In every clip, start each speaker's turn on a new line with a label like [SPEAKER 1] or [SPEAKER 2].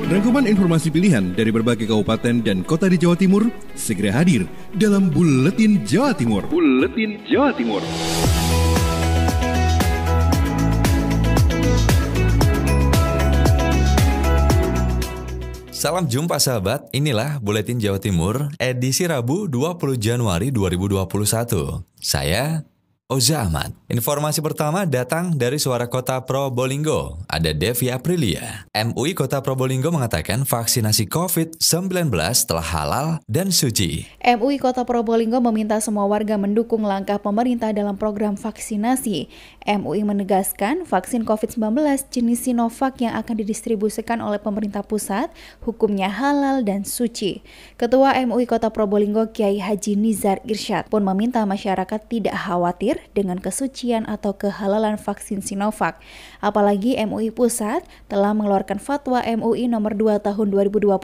[SPEAKER 1] Rangkuman informasi pilihan dari berbagai kabupaten dan kota di Jawa Timur segera hadir dalam Buletin Jawa Timur. Buletin Jawa Timur.
[SPEAKER 2] Salam jumpa sahabat, inilah Buletin Jawa Timur edisi Rabu 20 Januari 2021. Saya Oza Ahmad. Informasi pertama datang dari Suara Kota Probolinggo. Ada Devi Aprilia. MUI Kota Probolinggo mengatakan vaksinasi COVID-19 telah halal dan suci.
[SPEAKER 3] MUI Kota Probolinggo meminta semua warga mendukung langkah pemerintah dalam program vaksinasi. MUI menegaskan vaksin COVID-19 jenis Sinovac yang akan didistribusikan oleh pemerintah pusat hukumnya halal dan suci. Ketua MUI Kota Probolinggo Kiai Haji Nizar Irsyad pun meminta masyarakat tidak khawatir dengan kesucian atau kehalalan vaksin Sinovac. Apalagi MUI Pusat telah mengeluarkan fatwa MUI nomor 2 tahun 2021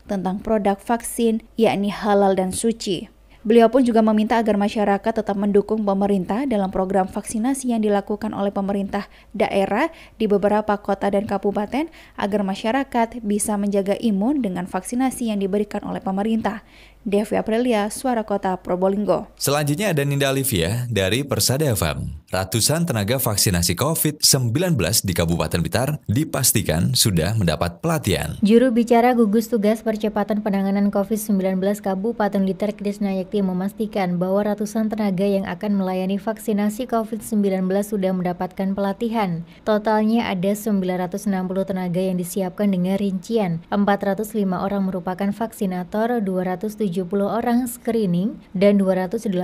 [SPEAKER 3] tentang produk vaksin yakni halal dan suci. Beliau pun juga meminta agar masyarakat tetap mendukung pemerintah dalam program vaksinasi yang dilakukan oleh pemerintah daerah di beberapa kota dan kabupaten agar masyarakat bisa menjaga imun dengan vaksinasi yang diberikan oleh pemerintah. Devi Aprilia, Suara Kota Probolinggo.
[SPEAKER 2] Selanjutnya ada Ninda Alivia dari Persada FM. Ratusan tenaga vaksinasi COVID-19 di Kabupaten Blitar dipastikan sudah mendapat pelatihan.
[SPEAKER 4] Juru bicara gugus tugas percepatan penanganan COVID-19 Kabupaten Blitar Krisna Yakti memastikan bahwa ratusan tenaga yang akan melayani vaksinasi COVID-19 sudah mendapatkan pelatihan. Totalnya ada 960 tenaga yang disiapkan dengan rincian 405 orang merupakan vaksinator, 270 orang screening, dan 285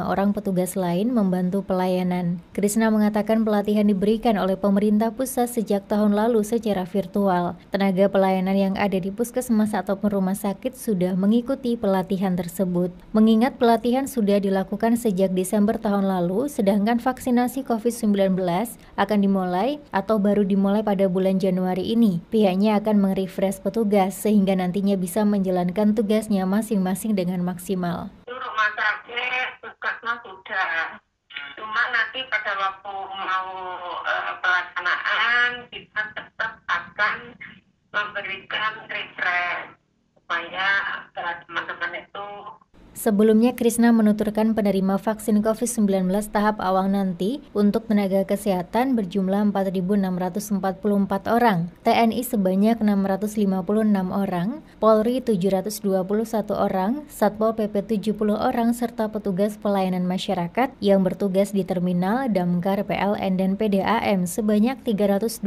[SPEAKER 4] orang petugas lain membantu pelayanan. Krisna mengatakan pelatihan diberikan oleh pemerintah pusat sejak tahun lalu secara virtual. Tenaga pelayanan yang ada di puskesmas ataupun rumah sakit sudah mengikuti pelatihan tersebut. Mengingat pelatihan sudah dilakukan sejak Desember tahun lalu, sedangkan vaksinasi COVID-19 akan dimulai atau baru dimulai pada bulan Januari ini. Pihaknya akan merefresh petugas sehingga nantinya bisa menjalankan tugasnya masing-masing dengan maksimal.
[SPEAKER 5] Rumah sakit, puskesmas sudah. Cuma nanti pada waktu mau pelaksanaan kita tetap akan memberikan refresh supaya teman-teman itu.
[SPEAKER 4] Sebelumnya, Krisna menuturkan penerima vaksin COVID-19 tahap awal nanti untuk tenaga kesehatan berjumlah 4.644 orang, TNI sebanyak 656 orang, Polri 721 orang, Satpol PP 70 orang, serta petugas pelayanan masyarakat yang bertugas di terminal, damkar, PLN, dan PDAM sebanyak 324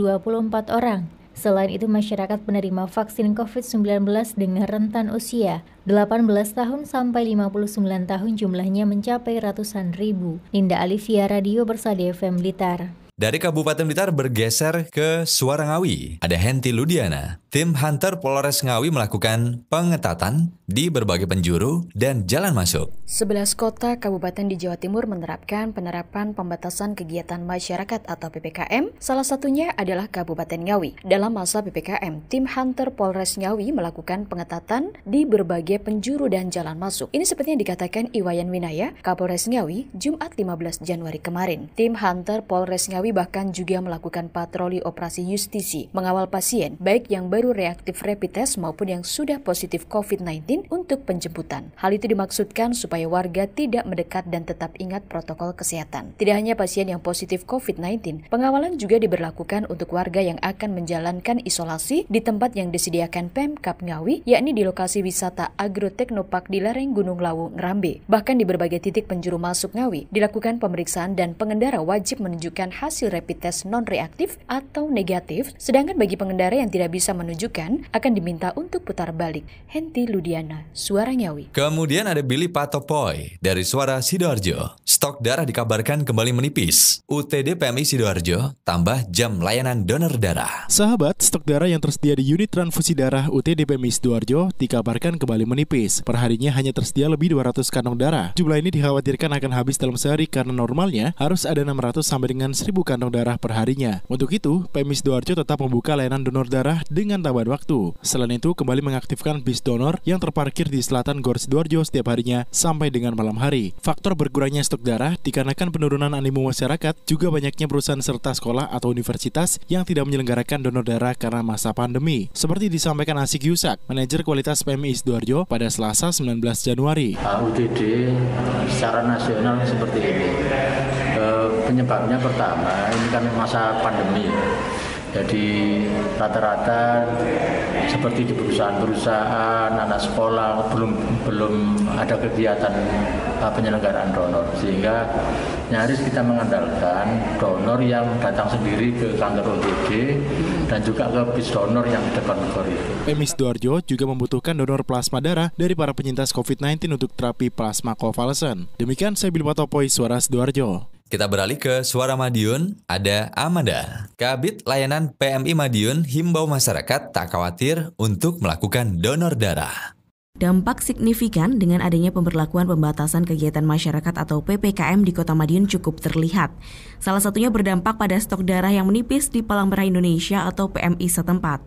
[SPEAKER 4] orang. Selain itu, masyarakat penerima vaksin COVID-19 dengan rentan usia 18 tahun sampai 59 tahun jumlahnya mencapai ratusan ribu. Ninda Alivia, Radio Persada FM Blitar.
[SPEAKER 2] Dari Kabupaten Blitar bergeser ke Suara Ngawi. Ada Henti Ludiana. Tim Hunter Polres Ngawi melakukan pengetatan di berbagai penjuru dan jalan masuk.
[SPEAKER 3] 11 kota kabupaten di Jawa Timur menerapkan penerapan pembatasan kegiatan masyarakat atau PPKM. Salah satunya adalah Kabupaten Ngawi. Dalam masa PPKM, tim Hunter Polres Ngawi melakukan pengetatan di berbagai penjuru dan jalan masuk. Ini seperti yang dikatakan Iwayan Winaya, Kapolres Ngawi, Jumat 15 Januari kemarin. Tim Hunter Polres Ngawi bahkan juga melakukan patroli operasi justisi, mengawal pasien, baik yang baru reaktif rapid test maupun yang sudah positif COVID-19 untuk penjemputan. Hal itu dimaksudkan supaya warga tidak mendekat dan tetap ingat protokol kesehatan. Tidak hanya pasien yang positif COVID-19, pengawalan juga diberlakukan untuk warga yang akan menjalankan isolasi di tempat yang disediakan Pemkab Ngawi, yakni di lokasi wisata Agroteknopark di lereng Gunung Lawu, Ngrambe. Bahkan di berbagai titik penjuru masuk Ngawi, dilakukan pemeriksaan dan pengendara wajib menunjukkan hasil rapid test non-reaktif atau negatif, sedangkan bagi pengendara yang tidak bisa menunjukkan akan diminta untuk putar balik. Henti Ludiana, Suara Ngawi.
[SPEAKER 2] Kemudian ada Billy Patopoy dari Suara Sidoarjo. Stok darah dikabarkan kembali menipis. UTD PMI Sidoarjo tambah jam layanan donor darah.
[SPEAKER 6] Sahabat, stok darah yang tersedia di unit transfusi darah UTD PMI Sidoarjo dikabarkan kembali menipis. Perharinya hanya tersedia lebih 200 kantong darah. Jumlah ini dikhawatirkan akan habis dalam sehari karena normalnya harus ada 600 sampai dengan 1000 kantong darah perharinya. Untuk itu, PMI Sidoarjo tetap membuka layanan donor darah dengan tambahan waktu. Selain itu, kembali mengaktifkan bis donor yang terparkir di selatan Gor Sidoarjo setiap harinya sampai dengan malam hari. Faktor berkurangnya stok darah dikarenakan penurunan animo masyarakat, juga banyaknya perusahaan serta sekolah atau universitas yang tidak menyelenggarakan donor darah karena masa pandemi. Seperti disampaikan Asik Yusak, manajer kualitas PMI Sidoarjo pada Selasa 19 Januari.
[SPEAKER 7] UTD secara nasional seperti ini. Penyebabnya pertama, ini kan masa pandemi. Jadi rata-rata seperti di perusahaan-perusahaan, anak sekolah belum ada kegiatan penyelenggaraan donor, sehingga nyaris kita mengandalkan donor yang datang sendiri ke kantor OTD dan juga ke bis donor yang di depan Gor itu.
[SPEAKER 6] PMI Sidoarjo juga membutuhkan donor plasma darah dari para penyintas COVID-19 untuk terapi plasma konvalesen. Demikian saya Billy Patopoy, Suara Sidoarjo.
[SPEAKER 2] Kita beralih ke Suara Madiun, ada Amanda. Kabid Layanan PMI Madiun himbau masyarakat tak khawatir untuk melakukan donor darah.
[SPEAKER 8] Dampak signifikan dengan adanya pemberlakuan pembatasan kegiatan masyarakat atau PPKM di Kota Madiun cukup terlihat. Salah satunya berdampak pada stok darah yang menipis di Palang Merah Indonesia atau PMI setempat.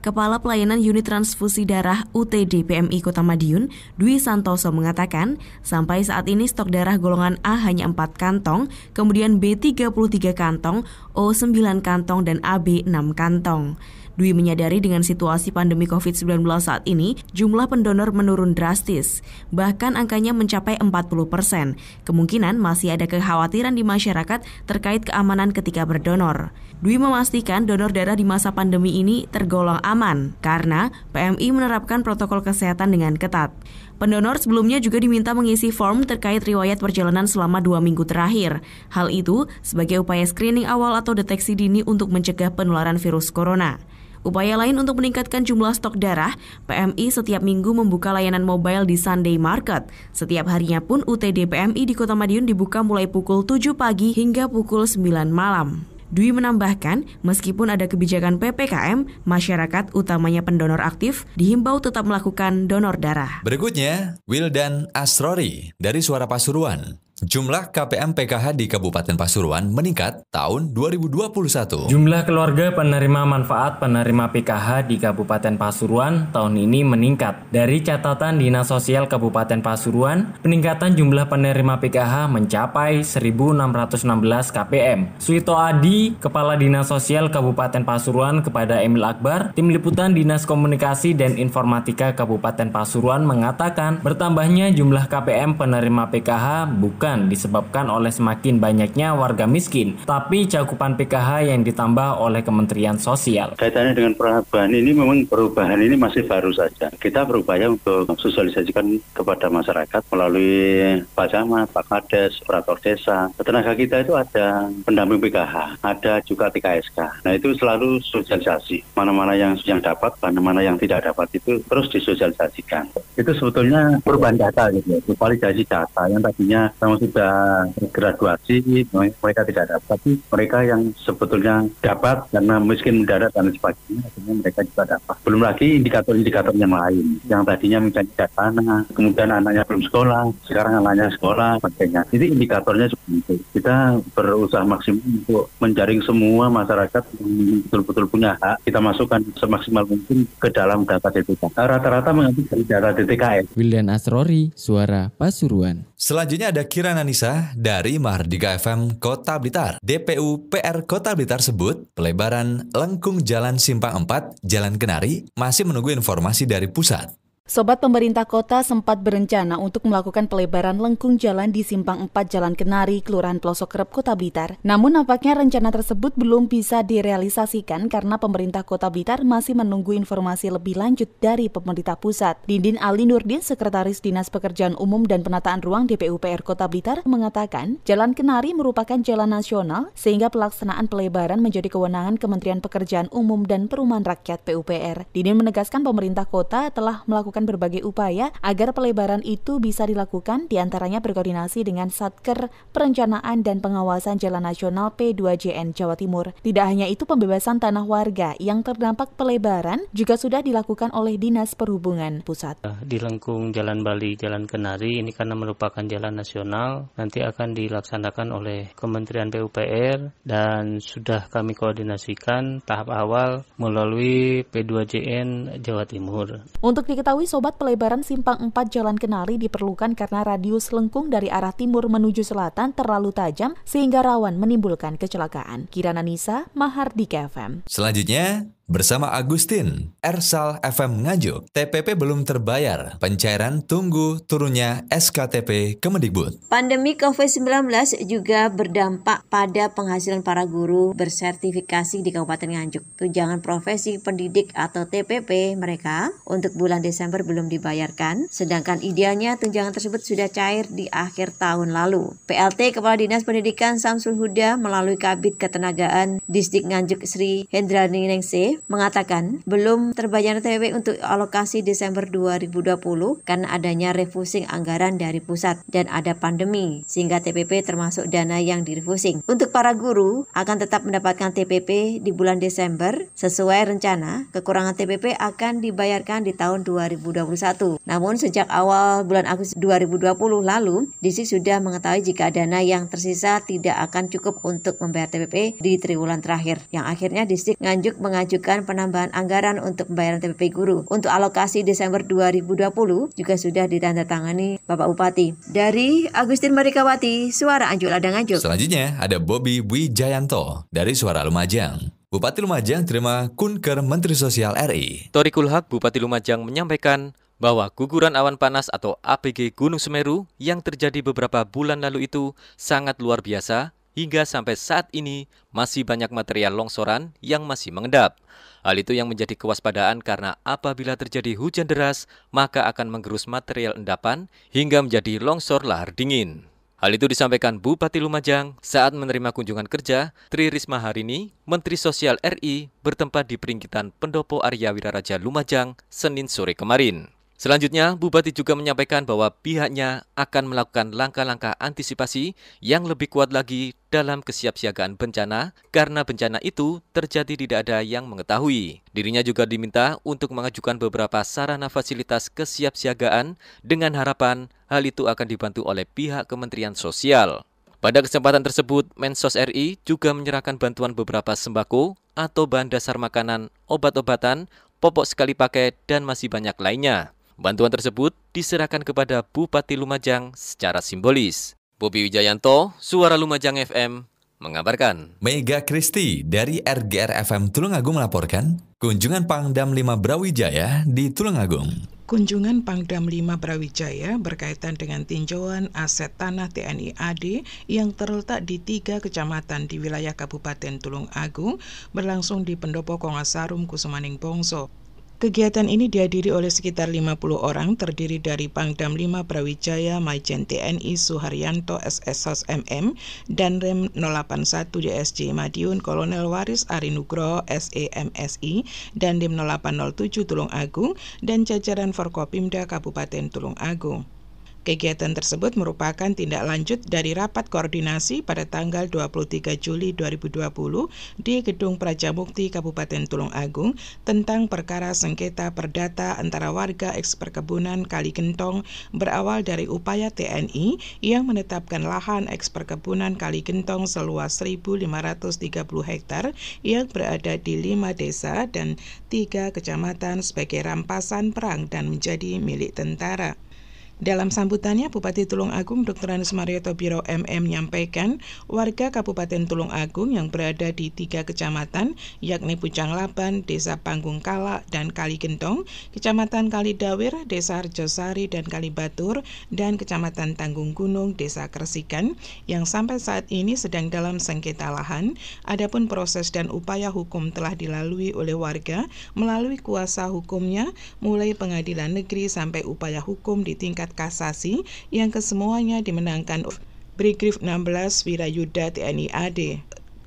[SPEAKER 8] Kepala Pelayanan Unit Transfusi Darah UTD PMI Kota Madiun, Dwi Santoso mengatakan, sampai saat ini stok darah golongan A hanya 4 kantong, kemudian B 33 kantong, O 9 kantong, dan AB 6 kantong. Dwi menyadari dengan situasi pandemi COVID-19 saat ini, jumlah pendonor menurun drastis. Bahkan angkanya mencapai 40%. Kemungkinan masih ada kekhawatiran di masyarakat terkait keamanan ketika berdonor. Dwi memastikan donor darah di masa pandemi ini tergolong aman, karena PMI menerapkan protokol kesehatan dengan ketat. Pendonor sebelumnya juga diminta mengisi form terkait riwayat perjalanan selama 2 minggu terakhir. Hal itu sebagai upaya screening awal atau deteksi dini untuk mencegah penularan virus corona. Upaya lain untuk meningkatkan jumlah stok darah, PMI setiap minggu membuka layanan mobile di Sunday Market. Setiap harinya pun UTD PMI di Kota Madiun dibuka mulai pukul 7 pagi hingga pukul 9 malam. Dwi menambahkan, meskipun ada kebijakan PPKM, masyarakat, utamanya pendonor aktif, dihimbau tetap melakukan donor darah.
[SPEAKER 2] Berikutnya, Wildan Asrori dari Suara Pasuruan. Jumlah KPM PKH di Kabupaten Pasuruan meningkat tahun 2021.
[SPEAKER 9] Jumlah keluarga penerima manfaat penerima PKH di Kabupaten Pasuruan tahun ini meningkat. Dari catatan Dinas Sosial Kabupaten Pasuruan, peningkatan jumlah penerima PKH mencapai 1.616 KPM. Suito Adi, Kepala Dinas Sosial Kabupaten Pasuruan kepada Emil Akbar, Tim Liputan Dinas Komunikasi dan Informatika Kabupaten Pasuruan mengatakan bertambahnya jumlah KPM penerima PKH bukan disebabkan oleh semakin banyaknya warga miskin, tapi cakupan PKH yang ditambah oleh Kementerian Sosial.
[SPEAKER 7] Kaitannya dengan perubahan ini, memang perubahan ini masih baru saja. Kita berupaya untuk sosialisasikan kepada masyarakat melalui Pak Camat, Pak Kades, operator desa. Tenaga kita itu ada pendamping PKH, ada juga TKSK. Nah itu selalu sosialisasi. Mana-mana yang dapat, mana-mana yang tidak dapat itu terus disosialisasikan. Itu sebetulnya perubahan data gitu ya, validasi data yang tadinya sudah graduasi, mereka tidak dapat, tapi mereka yang sebetulnya dapat karena miskin mendadak dan sebagainya, akhirnya mereka juga dapat. Belum lagi indikator-indikator yang lain, yang tadinya misalnya tidak tanah, kemudian anaknya belum sekolah, sekarang anaknya sekolah, sebagainya. Jadi indikatornya seperti itu. Kita berusaha maksimal untuk menjaring semua masyarakat yang betul-betul punya hak, kita masukkan semaksimal mungkin ke dalam data DTK. Rata-rata mengambil dari data DTKS.
[SPEAKER 10] Wildan Asrori, Suara Pasuruan.
[SPEAKER 2] Selanjutnya ada Kirana Nisa dari Mahardika FM Kota Blitar. DPU PR Kota Blitar sebut pelebaran lengkung Jalan Simpang 4, Jalan Kenari masih menunggu informasi dari pusat.
[SPEAKER 11] Sobat pemerintah kota sempat berencana untuk melakukan pelebaran lengkung jalan di Simpang 4 Jalan Kenari, Kelurahan Pelosok Rep, Kota Blitar. Namun nampaknya rencana tersebut belum bisa direalisasikan karena pemerintah Kota Blitar masih menunggu informasi lebih lanjut dari pemerintah pusat. Dindin Ali Nurdin, Sekretaris Dinas Pekerjaan Umum dan Penataan Ruang DPU PR Kota Blitar, mengatakan Jalan Kenari merupakan jalan nasional sehingga pelaksanaan pelebaran menjadi kewenangan Kementerian Pekerjaan Umum dan Perumahan Rakyat PUPR. Dindin menegaskan pemerintah kota telah melakukan melakukan berbagai upaya agar pelebaran itu bisa dilakukan, diantaranya berkoordinasi dengan Satker Perencanaan dan Pengawasan Jalan Nasional P2JN Jawa Timur. Tidak hanya itu, pembebasan tanah warga yang terdampak pelebaran juga sudah dilakukan oleh Dinas Perhubungan Pusat.
[SPEAKER 12] Di lengkung Jalan Bali, Jalan Kenari, ini karena merupakan jalan nasional, nanti akan dilaksanakan oleh Kementerian PUPR dan sudah kami koordinasikan tahap awal melalui P2JN Jawa Timur.
[SPEAKER 11] Untuk diketahui sobat, pelebaran simpang 4 Jalan Kenari diperlukan karena radius lengkung dari arah timur menuju selatan terlalu tajam sehingga rawan menimbulkan kecelakaan. Kirana Nisa, Mahardika FM.
[SPEAKER 2] Selanjutnya, bersama Agustin, Ersal FM Nganjuk, TPP belum terbayar, pencairan tunggu turunnya SKTP Kemendikbud.
[SPEAKER 13] Pandemi COVID-19 juga berdampak pada penghasilan para guru bersertifikasi di Kabupaten Nganjuk. Tunjangan profesi pendidik atau TPP mereka untuk bulan Desember belum dibayarkan, sedangkan idealnya tunjangan tersebut sudah cair di akhir tahun lalu. PLT Kepala Dinas Pendidikan Samsul Huda melalui Kabid Ketenagaan Disdik Nganjuk Sri Hendrani Ningsih mengatakan belum terbayar TPP untuk alokasi Desember 2020 karena adanya refusing anggaran dari pusat dan ada pandemi sehingga TPP termasuk dana yang direfusing. Untuk para guru akan tetap mendapatkan TPP di bulan Desember sesuai rencana. Kekurangan TPP akan dibayarkan di tahun 2021. Namun sejak awal bulan Agustus 2020 lalu, Disdik sudah mengetahui jika dana yang tersisa tidak akan cukup untuk membayar TPP di triwulan terakhir. Yang akhirnya Disdik Nganjuk mengajukan penambahan anggaran untuk pembayaran TPP guru. Untuk alokasi Desember 2020 juga sudah ditandatangani Bapak Bupati. Dari Agustin Marikawati, Suara Anjuk Ladang Nganjuk.
[SPEAKER 2] Selanjutnya ada Bobi Wijayanto dari Suara Lumajang. Bupati Lumajang terima kunker Menteri Sosial RI.
[SPEAKER 14] Thorikul Haq, Bupati Lumajang menyampaikan bahwa guguran awan panas atau APG Gunung Semeru yang terjadi beberapa bulan lalu itu sangat luar biasa. Hingga sampai saat ini masih banyak material longsoran yang masih mengendap. Hal itu yang menjadi kewaspadaan karena apabila terjadi hujan deras, maka akan menggerus material endapan hingga menjadi longsor lahar dingin. Hal itu disampaikan Bupati Lumajang saat menerima kunjungan kerja Tri Risma Harini, Menteri Sosial RI, bertempat di Peringgitan Pendopo Arya Wiraraja Lumajang, Senin sore kemarin. Selanjutnya, Bupati juga menyampaikan bahwa pihaknya akan melakukan langkah-langkah antisipasi yang lebih kuat lagi dalam kesiapsiagaan bencana karena bencana itu terjadi tidak ada yang mengetahui. Dirinya juga diminta untuk mengajukan beberapa sarana fasilitas kesiapsiagaan dengan harapan hal itu akan dibantu oleh pihak Kementerian Sosial. Pada kesempatan tersebut, Mensos RI juga menyerahkan bantuan beberapa sembako atau bahan dasar makanan, obat-obatan, popok sekali pakai, dan masih banyak lainnya. Bantuan tersebut diserahkan kepada Bupati Lumajang secara simbolis. Bobi Wijayanto, Suara Lumajang FM, mengabarkan.
[SPEAKER 2] Mega Kristi dari RGR FM Tulungagung melaporkan, kunjungan Pangdam 5 Brawijaya di Tulungagung.
[SPEAKER 15] Kunjungan Pangdam 5 Brawijaya berkaitan dengan tinjauan aset tanah TNI AD yang terletak di 3 kecamatan di wilayah Kabupaten Tulungagung berlangsung di Pendopo Kongasarum Kusumaning Bongso. Kegiatan ini dihadiri oleh sekitar 50 orang terdiri dari Pangdam 5 Brawijaya Majen TNI Suharyanto SS MM dan Rem 081 DSJ Madiun Kolonel Waris Arinugroho SEMSI dan Dim 0807 Tulungagung dan jajaran Forkopimda Kabupaten Tulungagung. Kegiatan tersebut merupakan tindak lanjut dari rapat koordinasi pada tanggal 23 Juli 2020 di Gedung Prajamukti Kabupaten Tulungagung tentang perkara sengketa perdata antara warga eks perkebunan Kali Gentong berawal dari upaya TNI yang menetapkan lahan eks perkebunan Kali Gentong seluas 1.530 hektar yang berada di 5 desa dan 3 kecamatan sebagai rampasan perang dan menjadi milik tentara. Dalam sambutannya, Bupati Tulungagung Dr. Anis Marioto Biro MM menyampaikan warga Kabupaten Tulungagung yang berada di 3 kecamatan, yakni Pucang Laban, Desa Panggung Kala, dan Kali Gentong, Kecamatan Kalidawir, Desa Arjosari, dan Kalibatur, dan Kecamatan Tanggung Gunung, Desa Kresikan, yang sampai saat ini sedang dalam sengketa lahan. Adapun proses dan upaya hukum telah dilalui oleh warga melalui kuasa hukumnya, mulai pengadilan negeri sampai upaya hukum di tingkat kasasi yang kesemuanya dimenangkan Brigif 16 Wirayuda TNI AD.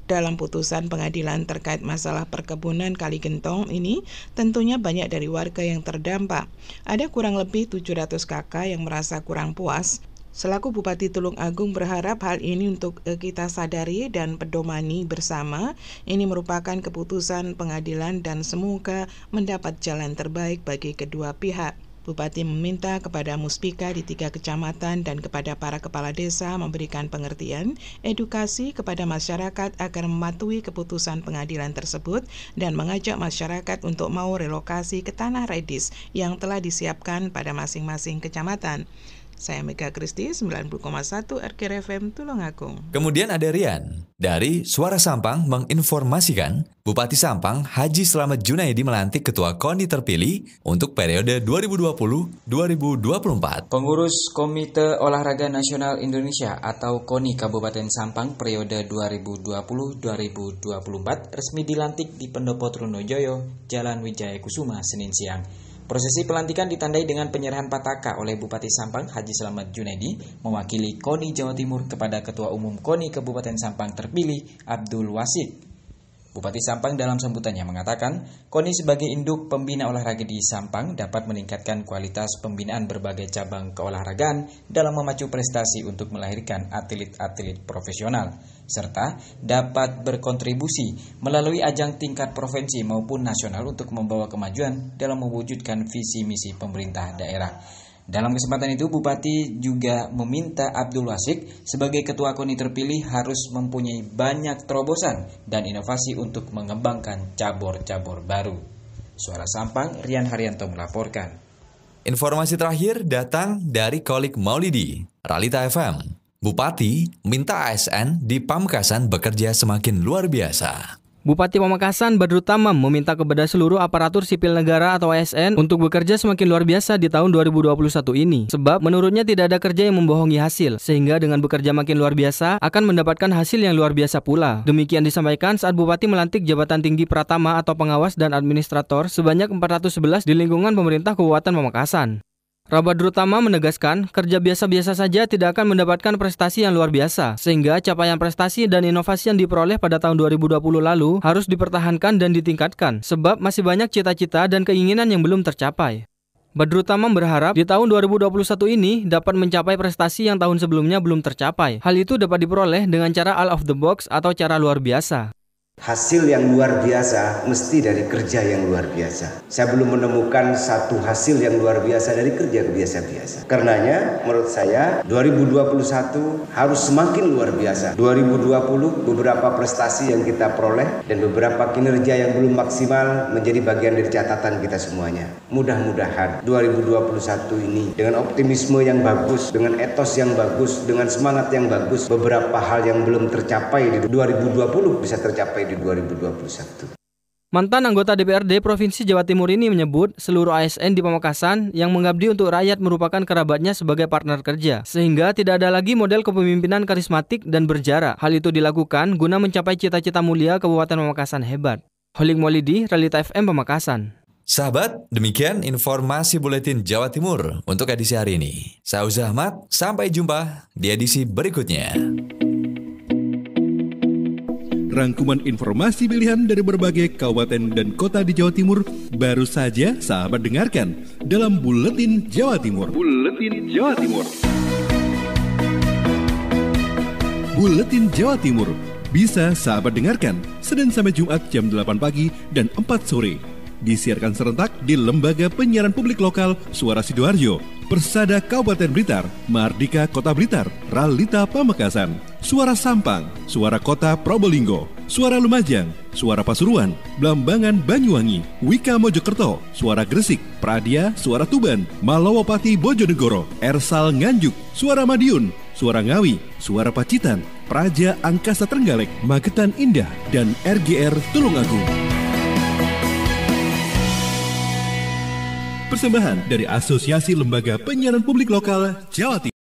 [SPEAKER 15] Dalam putusan pengadilan terkait masalah perkebunan Kali Gentong ini, tentunya banyak dari warga yang terdampak. Ada kurang lebih 700 kakak yang merasa kurang puas. Selaku Bupati Tulung Agung berharap hal ini untuk kita sadari dan pedomani bersama. Ini merupakan keputusan pengadilan dan semoga mendapat jalan terbaik bagi kedua pihak. Bupati meminta kepada Muspika di 3 kecamatan dan kepada para kepala desa memberikan pengertian, edukasi kepada masyarakat agar mematuhi keputusan pengadilan tersebut dan mengajak masyarakat untuk mau relokasi ke tanah redis yang telah disiapkan pada masing-masing kecamatan. Saya Mega Kristi, 90,1 RKR FM Tulungagung.
[SPEAKER 2] Kemudian ada Rian. Dari Suara Sampang menginformasikan, Bupati Sampang Haji Slamet Junaidi melantik Ketua KONI terpilih untuk periode 2020-2024.
[SPEAKER 10] Pengurus Komite Olahraga Nasional Indonesia atau KONI Kabupaten Sampang periode 2020-2024 resmi dilantik di Pendopo Trunojoyo, Jalan Wijaya Kusuma, Senin siang. Prosesi pelantikan ditandai dengan penyerahan pataka oleh Bupati Sampang Haji Slamet Junaidi mewakili KONI Jawa Timur kepada Ketua Umum KONI Kabupaten Sampang terpilih Abdul Wasid. Bupati Sampang dalam sambutannya mengatakan, KONI sebagai induk pembina olahraga di Sampang dapat meningkatkan kualitas pembinaan berbagai cabang keolahragaan dalam memacu prestasi untuk melahirkan atlet-atlet profesional, serta dapat berkontribusi melalui ajang tingkat provinsi maupun nasional untuk membawa kemajuan dalam mewujudkan visi misi pemerintah daerah. Dalam kesempatan itu, Bupati juga meminta Abdul Wasid sebagai Ketua KONI terpilih harus mempunyai banyak terobosan dan inovasi untuk mengembangkan cabur-cabur baru. Suara Sampang, Rian Haryanto melaporkan.
[SPEAKER 2] Informasi terakhir datang dari Kolik Maulidi, Ralita FM. Bupati minta ASN di Pamekasan bekerja semakin luar biasa.
[SPEAKER 16] Bupati Pamekasan Badrut Tamam meminta kepada seluruh aparatur sipil negara atau ASN untuk bekerja semakin luar biasa di tahun 2021 ini. Sebab menurutnya tidak ada kerja yang membohongi hasil, sehingga dengan bekerja makin luar biasa akan mendapatkan hasil yang luar biasa pula. Demikian disampaikan saat Bupati melantik jabatan tinggi Pratama atau pengawas dan administrator sebanyak 411 di lingkungan pemerintah Kabupaten Pamekasan. Badrut Tamam menegaskan, kerja biasa-biasa saja tidak akan mendapatkan prestasi yang luar biasa, sehingga capaian prestasi dan inovasi yang diperoleh pada tahun 2020 lalu harus dipertahankan dan ditingkatkan, sebab masih banyak cita-cita dan keinginan yang belum tercapai. Badrut Tamam berharap di tahun 2021 ini dapat mencapai prestasi yang tahun sebelumnya belum tercapai. Hal itu dapat diperoleh dengan cara out of the box atau cara luar biasa.
[SPEAKER 17] Hasil yang luar biasa mesti dari kerja yang luar biasa. Saya belum menemukan satu hasil yang luar biasa dari kerja biasa-biasa. Karenanya menurut saya 2021 harus semakin luar biasa. 2020 beberapa prestasi yang kita peroleh dan beberapa kinerja yang belum maksimal menjadi bagian dari catatan kita semuanya. Mudah-mudahan 2021 ini dengan optimisme yang bagus, dengan etos yang bagus, dengan semangat yang bagus, beberapa hal yang belum tercapai di 2020 bisa tercapai di 2021.
[SPEAKER 16] Mantan anggota DPRD Provinsi Jawa Timur ini menyebut seluruh ASN di Pamekasan yang mengabdi untuk rakyat merupakan kerabatnya sebagai partner kerja, sehingga tidak ada lagi model kepemimpinan karismatik dan berjarak. Hal itu dilakukan guna mencapai cita-cita mulia Kabupaten Pamekasan hebat. Kolik Maulidi, Ralita FM Pamekasan.
[SPEAKER 2] Sahabat, demikian informasi Buletin Jawa Timur untuk edisi hari ini. Saya Uza Ahmad, sampai jumpa di edisi berikutnya.
[SPEAKER 1] Rangkuman informasi pilihan dari berbagai kabupaten dan kota di Jawa Timur baru saja sahabat dengarkan dalam Buletin Jawa Timur. Buletin Jawa Timur. Buletin Jawa Timur bisa sahabat dengarkan Senin sampai Jumat jam 8 pagi dan 4 sore. Disiarkan serentak di Lembaga Penyiaran Publik Lokal Suara Sidoarjo, Persada Kabupaten Blitar, Mardika Kota Blitar, Ralita Pamekasan, Suara Sampang, Suara Kota Probolinggo, Suara Lumajang, Suara Pasuruan, Blambangan Banyuwangi, Wika Mojokerto, Suara Gresik, Pradia, Suara Tuban, Malawapati Bojonegoro, Ersal Nganjuk, Suara Madiun, Suara Ngawi, Suara Pacitan, Praja Angkasa Trenggalek, Magetan Indah, dan RGR Tulungagung. Persembahan dari Asosiasi Lembaga Penyiaran Publik Lokal Jawa Timur.